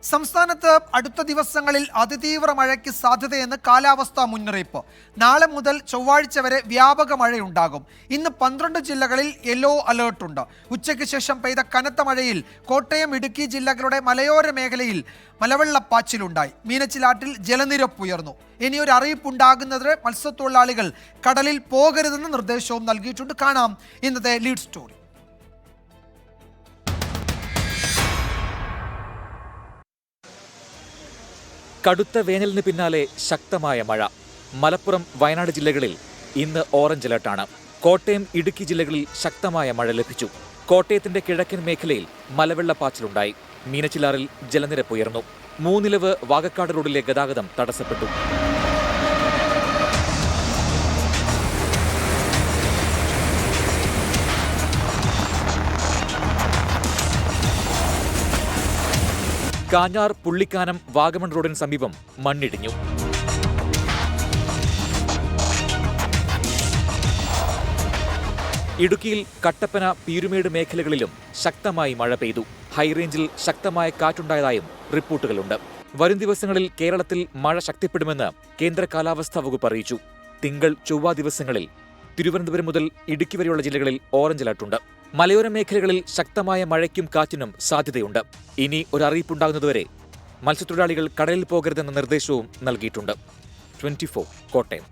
സംസ്ഥാനത്ത് അടുത്ത ദിവസങ്ങളിൽ അതിതീവ്ര മഴയ്ക്ക് സാധ്യതയെന്ന് കാലാവസ്ഥാ മുന്നറിയിപ്പ്. നാളെ മുതൽ ചൊവ്വാഴ്ച വരെ വ്യാപക മഴയുണ്ടാകും. ഇന്ന് 12 ജില്ലകളിൽ യെല്ലോ അലേർട്ടുണ്ട്. ഉച്ചയ്ക്ക് ശേഷം പെയ്ത കനത്ത മഴയിൽ കോട്ടയം, ഇടുക്കി ജില്ലകളുടെ മലയോര മേഖലയിൽ മലവെള്ളപ്പാച്ചിലുണ്ടായി. മീനച്ചിലാറ്റിൽ ജലനിരപ്പ് ഉയർന്നു. ഇനിയൊരു അറിയിപ്പുണ്ടാകുന്നതിന് മത്സ്യത്തൊഴിലാളികൾ കടലിൽ പോകരുതെന്ന നിർദ്ദേശവും നൽകിയിട്ടുണ്ട്. കാണാം ഇന്നത്തെ ലീഡ് സ്റ്റോറി. കടുത്ത വേനലിന് പിന്നാലെ ശക്തമായ മഴ. മലപ്പുറം, വയനാട് ജില്ലകളിൽ ഇന്ന് ഓറഞ്ച് അലർട്ടാണ്. കോട്ടയം, ഇടുക്കി ജില്ലകളിൽ ശക്തമായ മഴ ലഭിച്ചു. കോട്ടയത്തിന്റെ കിഴക്കൻ മേഖലയിൽ മലവെള്ളപ്പാച്ചിലുണ്ടായി. മീനച്ചിലാറിൽ ജലനിരപ്പ് ഉയർന്നു. മൂന്നിലവ് വാകക്കാട് റോഡിലെ ഗതാഗതം തടസ്സപ്പെട്ടു. കാഞ്ഞാർ, പുള്ളിക്കാനം, വാഗമൺ റോഡിന് സമീപം മണ്ണിടിഞ്ഞു. ഇടുക്കിയിൽ കട്ടപ്പന, പീരുമേട് മേഖലകളിലും ശക്തമായി മഴ പെയ്തു. ഹൈറേഞ്ചിൽ ശക്തമായ കാറ്റുണ്ടായതായും റിപ്പോർട്ടുകളുണ്ട്. വരും ദിവസങ്ങളിൽ കേരളത്തിൽ മഴ ശക്തിപ്പെടുമെന്ന് കേന്ദ്ര കാലാവസ്ഥാ വകുപ്പ് അറിയിച്ചു. തിങ്കൾ, ചൊവ്വ ദിവസങ്ങളിൽ തിരുവനന്തപുരം മുതൽ ഇടുക്കി വരെയുള്ള ജില്ലകളിൽ ഓറഞ്ച് അലർട്ടുണ്ട്. മലയോര മേഖലകളിൽ ശക്തമായ മഴയ്ക്കും കാറ്റിനും സാധ്യതയുണ്ട്. ഇനി ഒരു അറിയിപ്പുണ്ടാകുന്നതുവരെ മത്സ്യത്തൊഴിലാളികൾ കടലിൽ പോകരുതെന്ന നിർദ്ദേശവും നൽകിയിട്ടുണ്ട്. 24 കോട്ടയം.